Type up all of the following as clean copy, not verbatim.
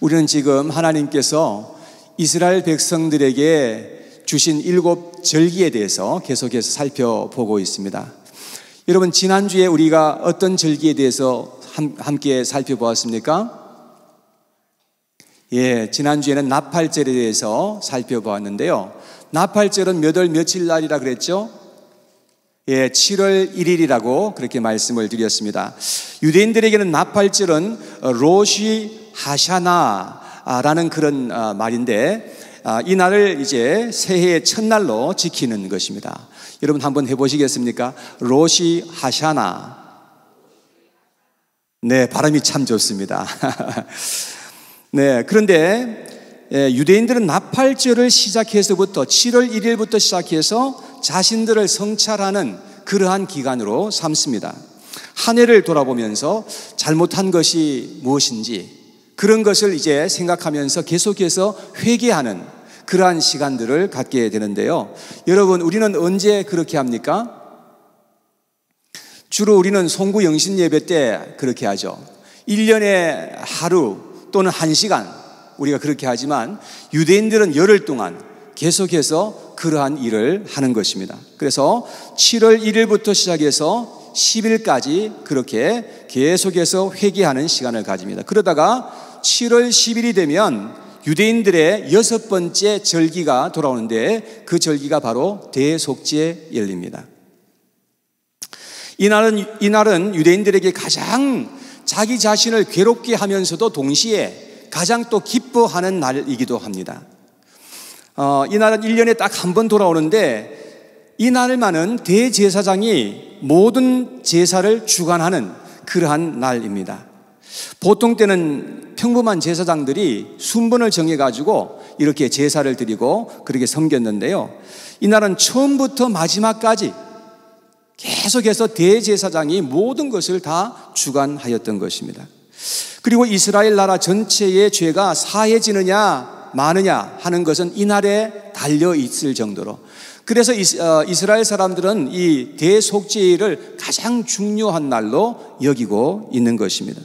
우리는 지금 하나님께서 이스라엘 백성들에게 주신 7 절기에 대해서 계속해서 살펴보고 있습니다. 여러분, 지난주에 우리가 어떤 절기에 대해서 함께 살펴보았습니까? 지난주에는 나팔절에 대해서 살펴보았는데요. 나팔절은 몇 월 며칠 날이라 그랬죠? 7월 1일이라고 그렇게 말씀을 드렸습니다. 유대인들에게는 나팔절은 로시 하샤나라는 그런 말인데, 이 날을 이제 새해의 첫날로 지키는 것입니다. 여러분 한번 해보시겠습니까? 로시 하샤나. 네, 발음이 참 좋습니다. 네, 그런데 유대인들은 나팔절을 시작해서부터 7월 1일부터 시작해서 자신들을 성찰하는 그러한 기간으로 삼습니다. 한 해를 돌아보면서 잘못한 것이 무엇인지 그런 것을 이제 생각하면서 계속해서 회개하는 그러한 시간들을 갖게 되는데요. 여러분, 우리는 언제 그렇게 합니까? 주로 우리는 송구 영신 예배 때 그렇게 하죠. 1년에 하루 또는 1시간 우리가 그렇게 하지만 유대인들은 열흘 동안 계속해서 그러한 일을 하는 것입니다. 그래서 7월 1일부터 시작해서 10일까지 그렇게 계속해서 회개하는 시간을 가집니다. 그러다가 7월 10일이 되면 유대인들의 6번째 절기가 돌아오는데 그 절기가 바로 대속죄 열립니다. 이 날은 유대인들에게 가장 자기 자신을 괴롭게 하면서도 동시에 가장 또 기뻐하는 날이기도 합니다. 이 날은 1년에 딱 한 번 돌아오는데 이 날만은 대제사장이 모든 제사를 주관하는 그러한 날입니다. 보통 때는 평범한 제사장들이 순번을 정해가지고 이렇게 제사를 드리고 그렇게 섬겼는데요. 이 날은 처음부터 마지막까지 계속해서 대제사장이 모든 것을 다 주관하였던 것입니다. 그리고 이스라엘 나라 전체의 죄가 사해지느냐 마느냐 하는 것은 이날에 달려 있을 정도로, 그래서 이스라엘 사람들은 이 대속죄일을 가장 중요한 날로 여기고 있는 것입니다.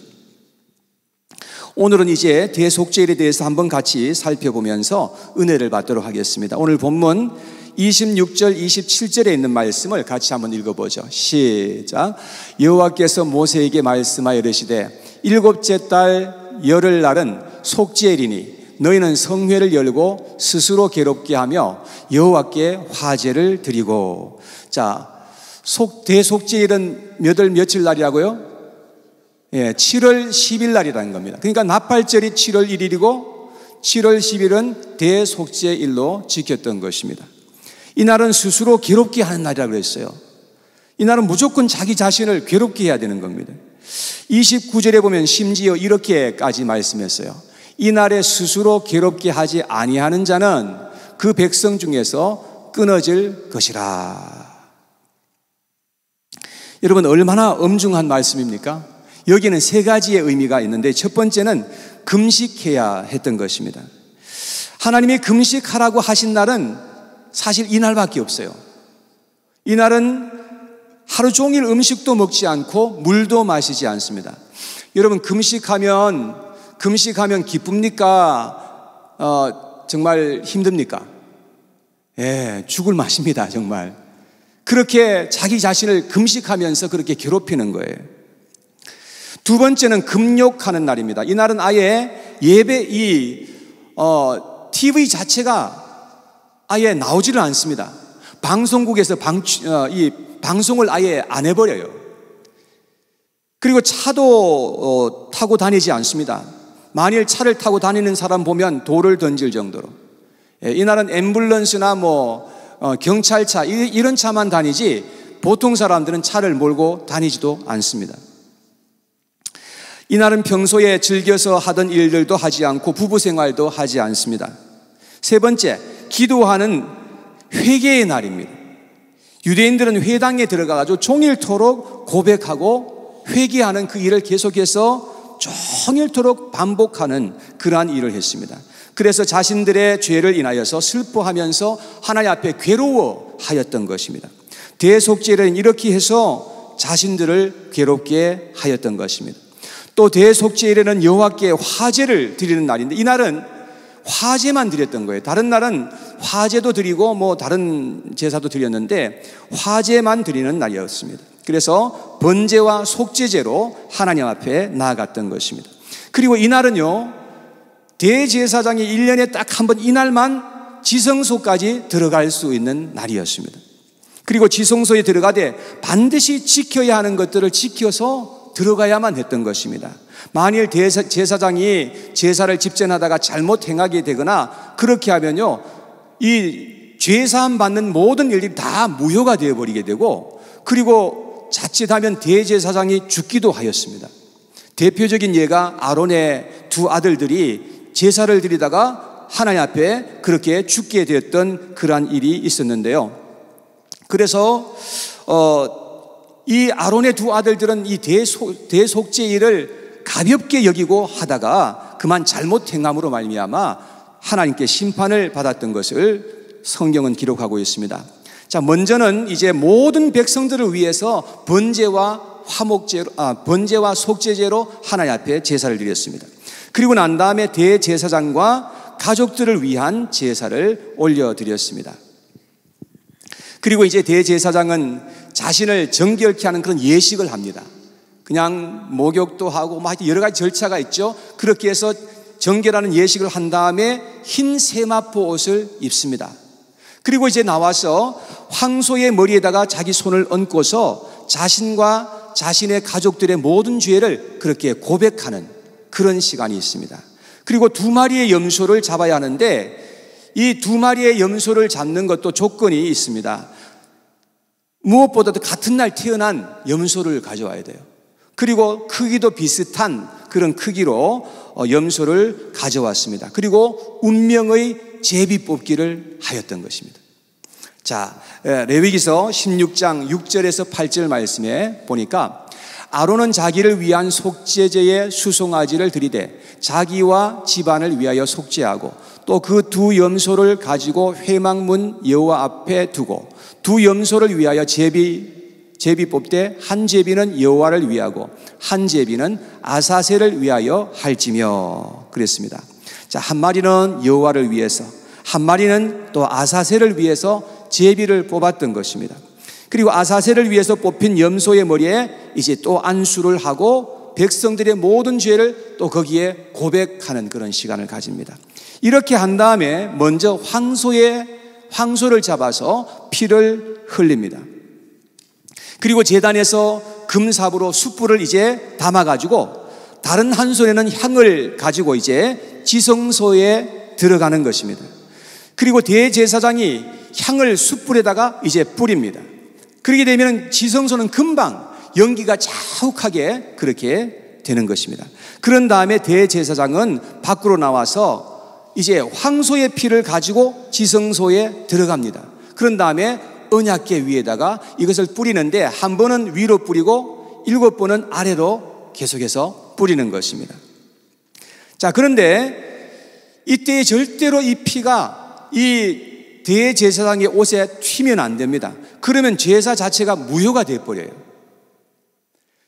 오늘은 이제 대속죄일에 대해서 한번 같이 살펴보면서 은혜를 받도록 하겠습니다. 오늘 본문 26절 27절에 있는 말씀을 같이 한번 읽어보죠. 시작. 여호와께서 모세에게 말씀하여 이르시되 7째 달 열흘날은 속죄일이니 너희는 성회를 열고 스스로 괴롭게 하며 여호와께 화제를 드리고. 자, 대속죄일은 몇 월 며칠 날이라고요? 7월 10일 날이라는 겁니다. 그러니까 나팔절이 7월 1일이고 7월 10일은 대속죄일로 지켰던 것입니다. 이 날은 스스로 괴롭게 하는 날이라고 그랬어요. 이 날은 무조건 자기 자신을 괴롭게 해야 되는 겁니다. 29절에 보면 심지어 이렇게까지 말씀했어요. 이 날에 스스로 괴롭게 하지 아니하는 자는 그 백성 중에서 끊어질 것이라. 여러분, 얼마나 엄중한 말씀입니까? 여기는 3가지의 의미가 있는데 첫 번째는 금식해야 했던 것입니다. 하나님이 금식하라고 하신 날은 사실 이 날밖에 없어요. 이 날은 하루 종일 음식도 먹지 않고 물도 마시지 않습니다. 여러분, 금식하면 기쁩니까? 정말 힘듭니까? 죽을 맛입니다, 정말. 그렇게 자기 자신을 금식하면서 그렇게 괴롭히는 거예요. 두 번째는 금욕하는 날입니다. 이 날은 아예 TV 자체가 아예 나오지를 않습니다. 방송국에서 이 방송을 아예 안 해버려요. 그리고 차도 타고 다니지 않습니다. 만일 차를 타고 다니는 사람 보면 돌을 던질 정도로. 이날은 앰뷸런스나 경찰차 이런 차만 다니지 보통 사람들은 차를 몰고 다니지도 않습니다. 이날은 평소에 즐겨서 하던 일들도 하지 않고 부부 생활도 하지 않습니다. 세 번째, 기도하는 회개의 날입니다. 유대인들은 회당에 들어가가지고 종일토록 고백하고 회개하는 그 일을 계속해서 종일토록 반복하는 그러한 일을 했습니다. 그래서 자신들의 죄를 인하여서 슬퍼하면서 하나님 앞에 괴로워하였던 것입니다. 대속죄는 이렇게 해서 자신들을 괴롭게 하였던 것입니다. 또 대속죄일에는 여호와께 화제를 드리는 날인데 이날은 화제만 드렸던 거예요. 다른 날은 화제도 드리고 뭐 다른 제사도 드렸는데 화제만 드리는 날이었습니다. 그래서 번제와 속죄제로 하나님 앞에 나아갔던 것입니다. 그리고 이날은요, 대제사장이 1년에 딱 한 번 이날만 지성소까지 들어갈 수 있는 날이었습니다. 그리고 지성소에 들어가되 반드시 지켜야 하는 것들을 지켜서 들어가야만 했던 것입니다. 만일 제사장이 제사를 집전하다가 잘못 행하게 되거나 그렇게 하면요, 이 죄사함 받는 모든 일들이 다 무효가 되어버리게 되고, 그리고 자칫하면 대제사장이 죽기도 하였습니다. 대표적인 예가 아론의 두 아들들이 제사를 드리다가 하나님 앞에 그렇게 죽게 되었던 그러한 일이 있었는데요. 그래서 이 아론의 두 아들들은 이 대속죄일을 가볍게 여기고 하다가 그만 잘못 행함으로 말미암아 하나님께 심판을 받았던 것을 성경은 기록하고 있습니다. 자, 먼저는 이제 모든 백성들을 위해서 번제와 속죄제로 하나님 앞에 제사를 드렸습니다. 그리고 난 다음에 대제사장과 가족들을 위한 제사를 올려드렸습니다. 그리고 이제 대제사장은 자신을 정결케 하는 그런 예식을 합니다. 그냥 목욕도 하고 막 여러 가지 절차가 있죠. 그렇게 해서 정결하는 예식을 한 다음에 흰 세마포 옷을 입습니다. 그리고 이제 나와서 황소의 머리에다가 자기 손을 얹고서 자신과 자신의 가족들의 모든 죄를 그렇게 고백하는 그런 시간이 있습니다. 그리고 2마리의 염소를 잡아야 하는데 이 2마리의 염소를 잡는 것도 조건이 있습니다. 무엇보다도 같은 날 태어난 염소를 가져와야 돼요. 그리고 크기도 비슷한 그런 크기로 염소를 가져왔습니다. 그리고 운명의 제비 뽑기를 하였던 것입니다. 자, 레위기서 16장 6절에서 8절 말씀에 보니까 아론은 자기를 위한 속죄제의 수송아지를 드리되 자기와 집안을 위하여 속죄하고 또 그 2 염소를 가지고 회막문 여호와 앞에 두고 2 염소를 위하여 제비 뽑되 한 제비는 여호와를 위하고 한 제비는 아사셀을 위하여 할지며 그랬습니다. 자, 한 마리는 여호와를 위해서, 한 마리는 또 아사셀을 위해서 제비를 뽑았던 것입니다. 그리고 아사셀을 위해서 뽑힌 염소의 머리에 이제 또 안수를 하고 백성들의 모든 죄를 또 거기에 고백하는 그런 시간을 가집니다. 이렇게 한 다음에 먼저 황소를 잡아서 피를 흘립니다. 그리고 제단에서 금삽으로 숯불을 이제 담아가지고 다른 한 손에는 향을 가지고 이제 지성소에 들어가는 것입니다. 그리고 대제사장이 향을 숯불에다가 이제 뿌립니다. 그렇게 되면 지성소는 금방 연기가 자욱하게 그렇게 되는 것입니다. 그런 다음에 대제사장은 밖으로 나와서 이제 황소의 피를 가지고 지성소에 들어갑니다. 그런 다음에 언약궤 위에다가 이것을 뿌리는데 한 번은 위로 뿌리고 7번은 아래로 계속해서 뿌리는 것입니다. 자, 그런데 이때 절대로 이 피가 이 대제사장의 옷에 튀면 안 됩니다. 그러면 제사 자체가 무효가 되어버려요.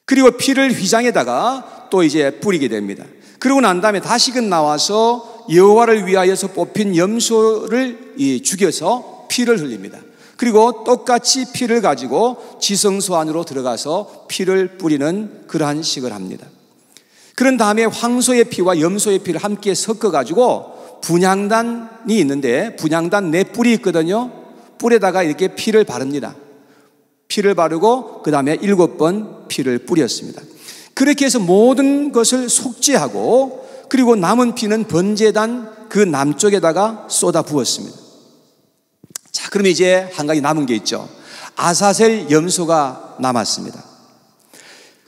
그리고 피를 휘장에다가 또 이제 뿌리게 됩니다. 그러고 난 다음에 다시금 나와서 여호와를 위하여서 뽑힌 염소를 죽여서 피를 흘립니다. 그리고 똑같이 피를 가지고 지성소 안으로 들어가서 피를 뿌리는 그러한 식을 합니다. 그런 다음에 황소의 피와 염소의 피를 함께 섞어가지고 분향단이 있는데 분향단 네 뿔이 있거든요. 뿔에다가 이렇게 피를 바릅니다. 피를 바르고 그 다음에 7번 피를 뿌렸습니다. 그렇게 해서 모든 것을 속죄하고 그리고 남은 피는 번제단 그 남쪽에다가 쏟아 부었습니다. 자, 그러면 이제 한 가지 남은 게 있죠. 아사셀 염소가 남았습니다.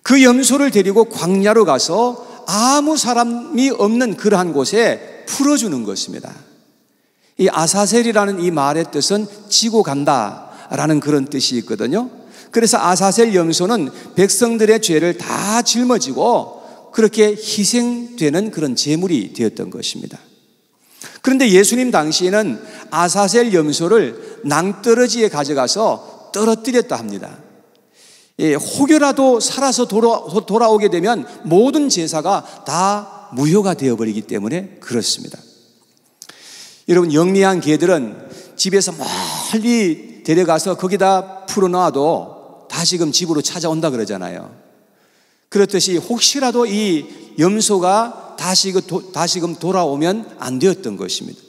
그 염소를 데리고 광야로 가서 아무 사람이 없는 그러한 곳에 풀어주는 것입니다. 이 아사셀이라는 이 말의 뜻은 지고 간다라는 그런 뜻이 있거든요. 그래서 아사셀 염소는 백성들의 죄를 다 짊어지고 그렇게 희생되는 그런 제물이 되었던 것입니다. 그런데 예수님 당시에는 아사셀 염소를 낭떠러지에 가져가서 떨어뜨렸다 합니다. 혹여라도 살아서 돌아오게 되면 모든 제사가 다 무효가 되어버리기 때문에 그렇습니다. 여러분, 영리한 개들은 집에서 멀리 데려가서 거기다 풀어놔도 다시금 집으로 찾아온다 그러잖아요. 그렇듯이 혹시라도 이 염소가 다시금 돌아오면 안 되었던 것입니다.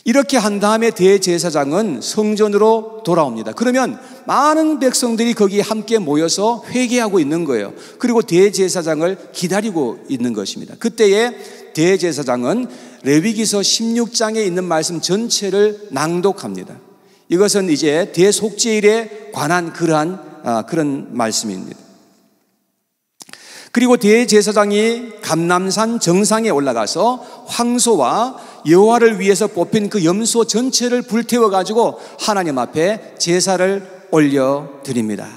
이렇게 한 다음에 대제사장은 성전으로 돌아옵니다. 그러면 많은 백성들이 거기에 함께 모여서 회개하고 있는 거예요. 그리고 대제사장을 기다리고 있는 것입니다. 그때에 대제사장은 레위기서 16장에 있는 말씀 전체를 낭독합니다. 이것은 이제 대속죄일에 관한 그런 말씀입니다. 그리고 대제사장이 감람산 정상에 올라가서 황소와 여호와를 위해서 뽑힌 그 염소 전체를 불태워 가지고 하나님 앞에 제사를 올려드립니다.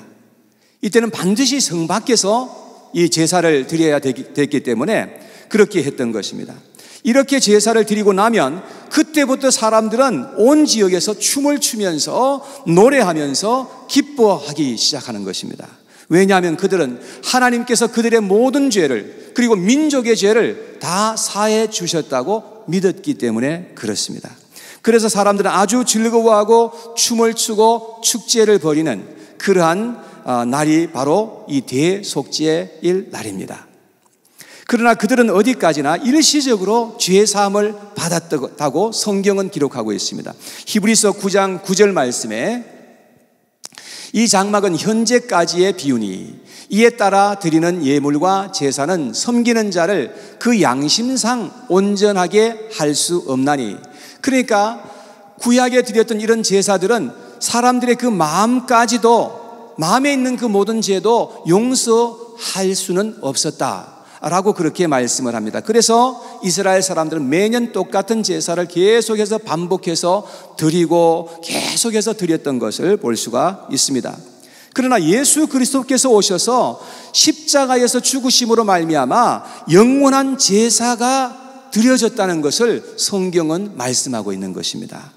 이때는 반드시 성 밖에서 이 제사를 드려야 됐기 때문에 그렇게 했던 것입니다. 이렇게 제사를 드리고 나면 그때부터 사람들은 온 지역에서 춤을 추면서 노래하면서 기뻐하기 시작하는 것입니다. 왜냐하면 그들은 하나님께서 그들의 모든 죄를, 그리고 민족의 죄를 다 사해 주셨다고 믿었기 때문에 그렇습니다. 그래서 사람들은 아주 즐거워하고 춤을 추고 축제를 벌이는 그러한 날이 바로 이 대속죄일 날입니다. 그러나 그들은 어디까지나 일시적으로 죄사함을 받았다고 성경은 기록하고 있습니다. 히브리서 9장 9절 말씀에 이 장막은 현재까지의 비유니 이에 따라 드리는 예물과 제사는 섬기는 자를 그 양심상 온전하게 할 수 없나니, 그러니까 구약에 드렸던 이런 제사들은 사람들의 그 마음까지도, 마음에 있는 그 모든 죄도 용서할 수는 없었다라고 그렇게 말씀을 합니다. 그래서 이스라엘 사람들은 매년 똑같은 제사를 계속해서 반복해서 드리고 계속해서 드렸던 것을 볼 수가 있습니다. 그러나 예수 그리스도께서 오셔서 십자가에서 죽으심으로 말미암아 영원한 제사가 드려졌다는 것을 성경은 말씀하고 있는 것입니다.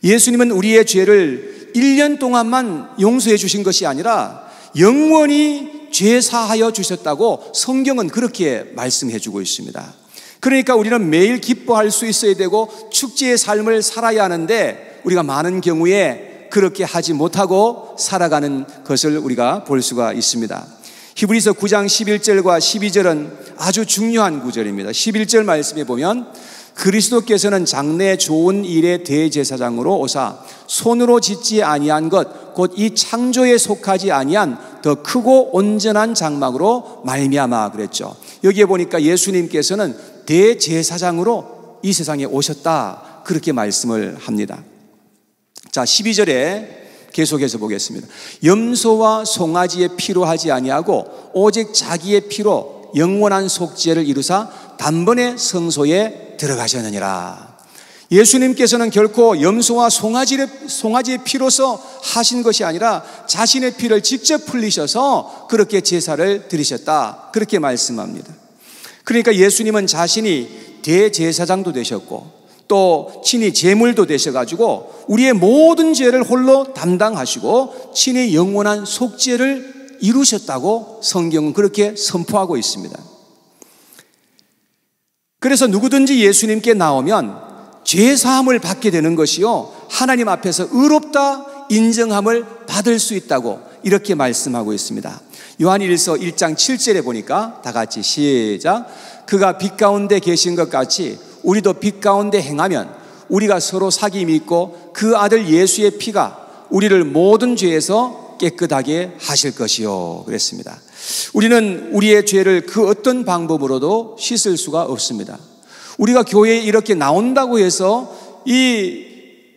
예수님은 우리의 죄를 1년 동안만 용서해 주신 것이 아니라 영원히 죄사하여 주셨다고 성경은 그렇게 말씀해 주고 있습니다. 그러니까 우리는 매일 기뻐할 수 있어야 되고 축제의 삶을 살아야 하는데 우리가 많은 경우에 그렇게 하지 못하고 살아가는 것을 우리가 볼 수가 있습니다. 히브리서 9장 11절과 12절은 아주 중요한 구절입니다. 11절 말씀에 보면 그리스도께서는 장래 좋은 일의 대제사장으로 오사 손으로 짓지 아니한 것 곧 이 창조에 속하지 아니한 더 크고 온전한 장막으로 말미암아 그랬죠. 여기에 보니까 예수님께서는 대제사장으로 이 세상에 오셨다 그렇게 말씀을 합니다. 자, 12절에 계속해서 보겠습니다. 염소와 송아지의 피로 하지 아니하고 오직 자기의 피로 영원한 속죄를 이루사 단번에 성소에 들어가셨느니라. 예수님께서는 결코 염소와 송아지의 피로서 하신 것이 아니라 자신의 피를 직접 흘리셔서 그렇게 제사를 드리셨다 그렇게 말씀합니다. 그러니까 예수님은 자신이 대제사장도 되셨고 또 친히 제물도 되셔가지고 우리의 모든 죄를 홀로 담당하시고 친히 영원한 속죄를 이루셨다고 성경은 그렇게 선포하고 있습니다. 그래서 누구든지 예수님께 나오면 죄사함을 받게 되는 것이요 하나님 앞에서 의롭다 인정함을 받을 수 있다고 이렇게 말씀하고 있습니다. 요한일서 1장 7절에 보니까 다 같이 시작. 그가 빛 가운데 계신 것 같이 우리도 빛 가운데 행하면 우리가 서로 사귐이 있고 그 아들 예수의 피가 우리를 모든 죄에서 깨끗하게 하실 것이요 그랬습니다. 우리는 우리의 죄를 그 어떤 방법으로도 씻을 수가 없습니다. 우리가 교회에 이렇게 나온다고 해서 이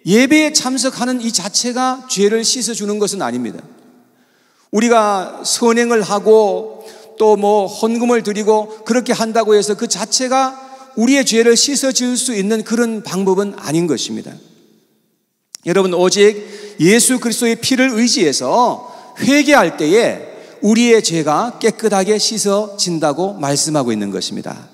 예배에 참석하는 이 자체가 죄를 씻어주는 것은 아닙니다. 우리가 선행을 하고 또 헌금을 드리고 그렇게 한다고 해서 그 자체가 우리의 죄를 씻어줄 수 있는 그런 방법은 아닌 것입니다. 여러분, 오직 예수 그리스도의 피를 의지해서 회개할 때에 우리의 죄가 깨끗하게 씻어진다고 말씀하고 있는 것입니다.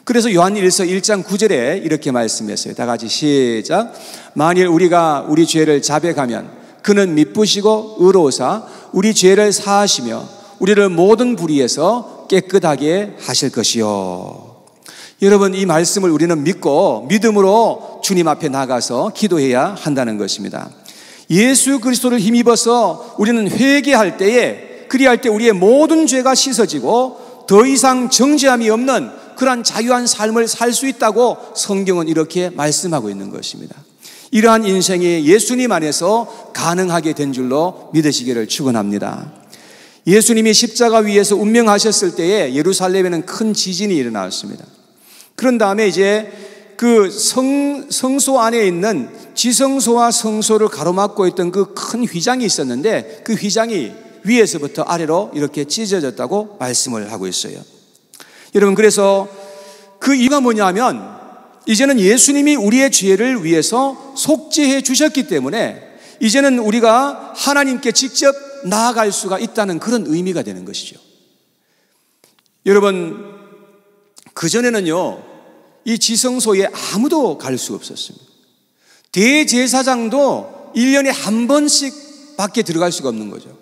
그래서 요한일서 1장 9절에 이렇게 말씀했어요. 다 같이 시작. 만일 우리가 우리 죄를 자백하면 그는 미쁘시고 의로우사 우리 죄를 사하시며 우리를 모든 불의에서 깨끗하게 하실 것이요. 여러분, 이 말씀을 우리는 믿고 믿음으로 주님 앞에 나가서 기도해야 한다는 것입니다. 예수 그리스도를 힘입어서 우리는 회개할 때에, 그리할 때 우리의 모든 죄가 씻어지고 더 이상 정죄함이 없는 그러한 자유한 삶을 살 수 있다고 성경은 이렇게 말씀하고 있는 것입니다. 이러한 인생이 예수님 안에서 가능하게 된 줄로 믿으시기를 축원합니다. 예수님이 십자가 위에서 운명하셨을 때에 예루살렘에는 큰 지진이 일어났습니다. 그런 다음에 이제 그 성소 안에 있는 지성소와 성소를 가로막고 있던 그 큰 휘장이 있었는데 그 휘장이 위에서부터 아래로 이렇게 찢어졌다고 말씀을 하고 있어요. 여러분, 그래서 그 이유가 뭐냐면 이제는 예수님이 우리의 죄를 위해서 속죄해 주셨기 때문에 이제는 우리가 하나님께 직접 나아갈 수가 있다는 그런 의미가 되는 것이죠. 여러분, 그전에는요, 이 지성소에 아무도 갈 수 없었습니다. 대제사장도 1년에 한 번씩 밖에 들어갈 수가 없는 거죠.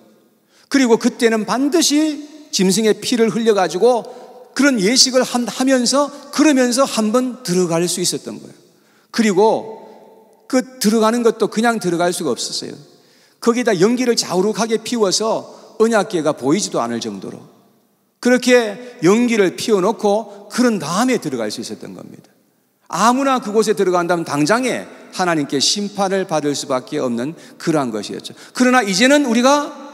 그리고 그때는 반드시 짐승의 피를 흘려가지고 그런 예식을 하면서 그러면서 한 번 들어갈 수 있었던 거예요. 그리고 그 들어가는 것도 그냥 들어갈 수가 없었어요. 거기다 연기를 자우룩하게 피워서 언약궤가 보이지도 않을 정도로 그렇게 연기를 피워놓고 그런 다음에 들어갈 수 있었던 겁니다. 아무나 그곳에 들어간다면 당장에 하나님께 심판을 받을 수밖에 없는 그러한 것이었죠. 그러나 이제는 우리가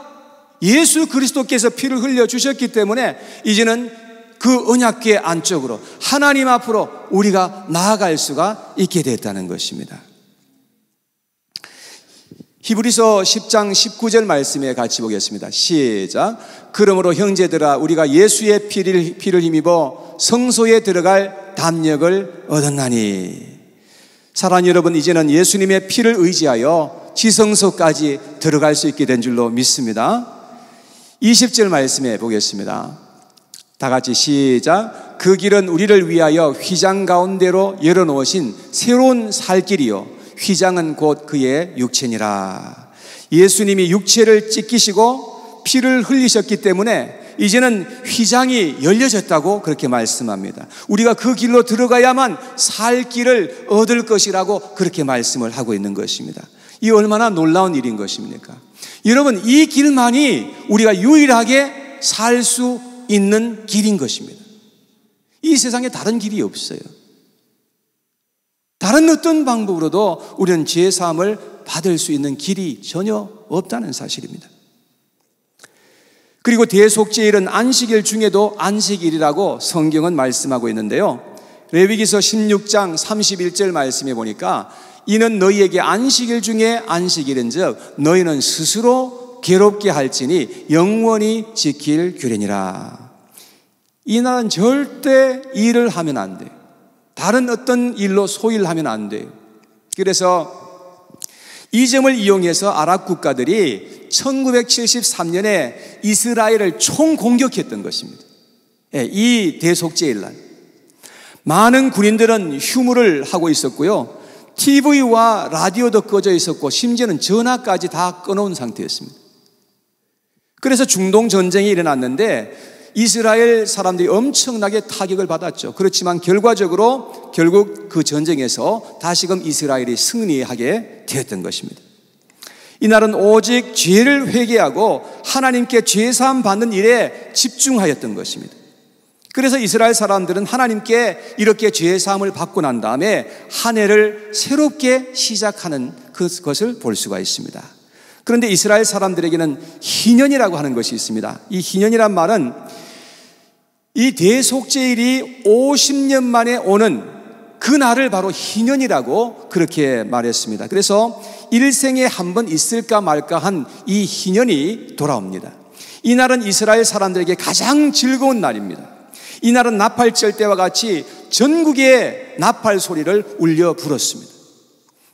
예수 그리스도께서 피를 흘려주셨기 때문에 이제는 그 언약궤 안쪽으로 하나님 앞으로 우리가 나아갈 수가 있게 됐다는 것입니다. 히브리서 10장 19절 말씀에 같이 보겠습니다. 시작. 그러므로 형제들아 우리가 예수의 피를 힘입어 성소에 들어갈 담력을 얻었나니. 사랑하는 여러분, 이제는 예수님의 피를 의지하여 지성소까지 들어갈 수 있게 된 줄로 믿습니다. 20절 말씀에 보겠습니다. 다 같이 시작. 그 길은 우리를 위하여 휘장 가운데로 열어놓으신 새로운 살 길이요 휘장은 곧 그의 육체니라. 예수님이 육체를 찢기시고 피를 흘리셨기 때문에 이제는 휘장이 열려졌다고 그렇게 말씀합니다. 우리가 그 길로 들어가야만 살 길을 얻을 것이라고 그렇게 말씀을 하고 있는 것입니다. 이 얼마나 놀라운 일인 것입니까? 여러분, 이 길만이 우리가 유일하게 살 수 있는 길인 것입니다. 이 세상에 다른 길이 없어요. 다른 어떤 방법으로도 우리는 죄사함을 받을 수 있는 길이 전혀 없다는 사실입니다. 그리고 대속죄일은 안식일 중에도 안식일이라고 성경은 말씀하고 있는데요, 레위기서 16장 31절 말씀에 보니까 이는 너희에게 안식일 중에 안식일인즉 너희는 스스로 괴롭게 할지니 영원히 지킬 규례니라. 이 날은 절대 일을 하면 안 돼요. 다른 어떤 일로 소일을 하면 안 돼요. 그래서 이 점을 이용해서 아랍 국가들이 1973년에 이스라엘을 총공격했던 것입니다. 이 대속죄일 날 많은 군인들은 휴무를 하고 있었고요, TV와 라디오도 꺼져 있었고 심지어는 전화까지 다 끊어온 상태였습니다. 그래서 중동 전쟁이 일어났는데 이스라엘 사람들이 엄청나게 타격을 받았죠. 그렇지만 결국 그 전쟁에서 다시금 이스라엘이 승리하게 되었던 것입니다. 이날은 오직 죄를 회개하고 하나님께 죄사함 받는 일에 집중하였던 것입니다. 그래서 이스라엘 사람들은 하나님께 이렇게 죄사함을 받고 난 다음에 한 해를 새롭게 시작하는 그것을 볼 수가 있습니다. 그런데 이스라엘 사람들에게는 희년이라고 하는 것이 있습니다. 이 희년이란 말은 이 대속죄일이 50년 만에 오는 그 날을 바로 희년이라고 그렇게 말했습니다. 그래서 일생에 한 번 있을까 말까 한 이 희년이 돌아옵니다. 이 날은 이스라엘 사람들에게 가장 즐거운 날입니다. 이 날은 나팔절 때와 같이 전국의 나팔 소리를 울려 불었습니다.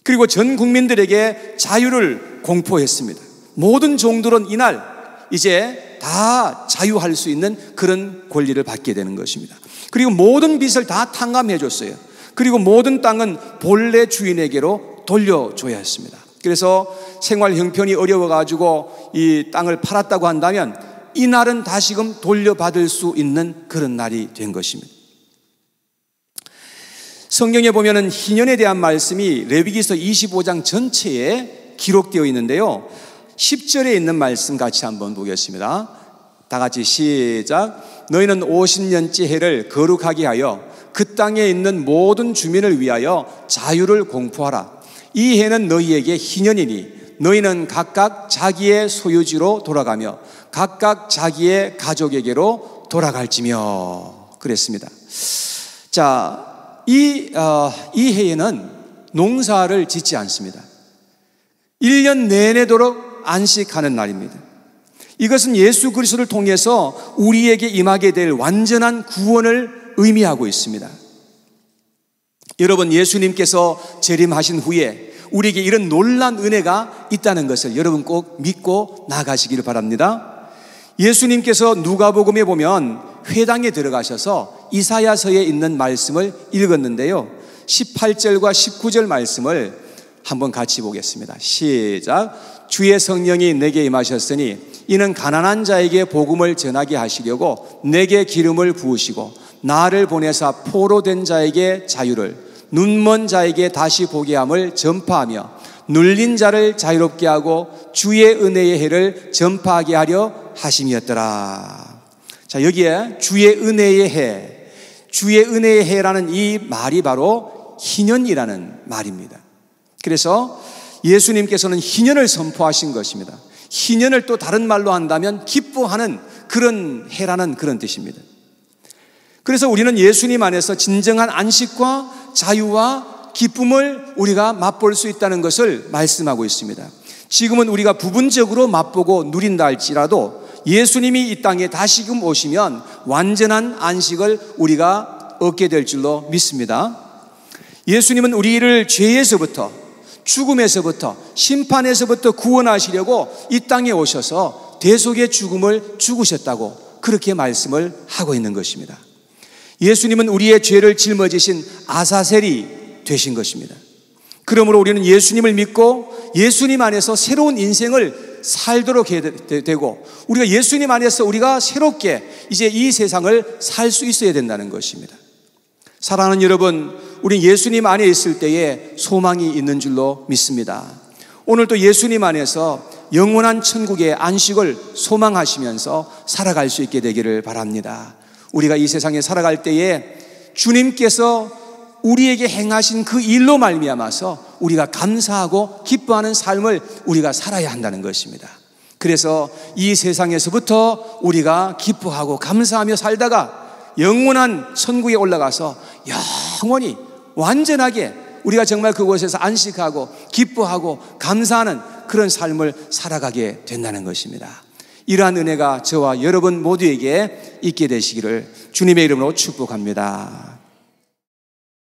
그리고 전 국민들에게 자유를 공포했습니다. 모든 종들은 이날 이제 다 자유할 수 있는 그런 권리를 받게 되는 것입니다. 그리고 모든 빚을 다 탕감해 줬어요. 그리고 모든 땅은 본래 주인에게로 돌려줘야 했습니다. 그래서 생활 형편이 어려워가지고 이 땅을 팔았다고 한다면 이 날은 다시금 돌려받을 수 있는 그런 날이 된 것입니다. 성경에 보면은 희년에 대한 말씀이 레위기서 25장 전체에 기록되어 있는데요. 10절에 있는 말씀 같이 한번 보겠습니다. 다 같이 시작. 너희는 50년째 해를 거룩하게 하여 그 땅에 있는 모든 주민을 위하여 자유를 공포하라. 이 해는 너희에게 희년이니 너희는 각각 자기의 소유지로 돌아가며 각각 자기의 가족에게로 돌아갈지며 그랬습니다. 자, 이 해에는 농사를 짓지 않습니다. 1년 내내도록 안식하는 날입니다. 이것은 예수 그리스도를 통해서 우리에게 임하게 될 완전한 구원을 의미하고 있습니다. 여러분, 예수님께서 재림하신 후에 우리에게 이런 놀라운 은혜가 있다는 것을 여러분 꼭 믿고 나가시기를 바랍니다. 예수님께서 누가복음에 보면 회당에 들어가셔서 이사야서에 있는 말씀을 읽었는데요. 18절과 19절 말씀을 한번 같이 보겠습니다. 시작. 주의 성령이 내게 임하셨으니 이는 가난한 자에게 복음을 전하게 하시려고 내게 기름을 부으시고 나를 보내사 포로된 자에게 자유를, 눈먼 자에게 다시 보게 함을 전파하며 눌린 자를 자유롭게 하고 주의 은혜의 해를 전파하게 하려 하심이었더라. 자, 여기에 주의 은혜의 해, 주의 은혜의 해라는 이 말이 바로 희년이라는 말입니다. 그래서 예수님께서는 희년을 선포하신 것입니다. 희년을 또 다른 말로 한다면 기뻐하는 그런 해라는 그런 뜻입니다. 그래서 우리는 예수님 안에서 진정한 안식과 자유와 기쁨을 우리가 맛볼 수 있다는 것을 말씀하고 있습니다. 지금은 우리가 부분적으로 맛보고 누린다 할지라도 예수님이 이 땅에 다시금 오시면 완전한 안식을 우리가 얻게 될 줄로 믿습니다. 예수님은 우리를 죄에서부터, 죽음에서부터, 심판에서부터 구원하시려고 이 땅에 오셔서 대속의 죽음을 죽으셨다고 그렇게 말씀을 하고 있는 것입니다. 예수님은 우리의 죄를 짊어지신 아사셀이 되신 것입니다. 그러므로 우리는 예수님을 믿고 예수님 안에서 새로운 인생을 살도록 해야 되고, 우리가 예수님 안에서 우리가 새롭게 이제 이 세상을 살 수 있어야 된다는 것입니다. 사랑하는 여러분, 우리 예수님 안에 있을 때에 소망이 있는 줄로 믿습니다. 오늘도 예수님 안에서 영원한 천국의 안식을 소망하시면서 살아갈 수 있게 되기를 바랍니다. 우리가 이 세상에 살아갈 때에 주님께서 우리에게 행하신 그 일로 말미암아서 우리가 감사하고 기뻐하는 삶을 우리가 살아야 한다는 것입니다. 그래서 이 세상에서부터 우리가 기뻐하고 감사하며 살다가 영원한 천국에 올라가서 영원히 완전하게 우리가 정말 그곳에서 안식하고 기뻐하고 감사하는 그런 삶을 살아가게 된다는 것입니다. 이러한 은혜가 저와 여러분 모두에게 있게 되시기를 주님의 이름으로 축복합니다.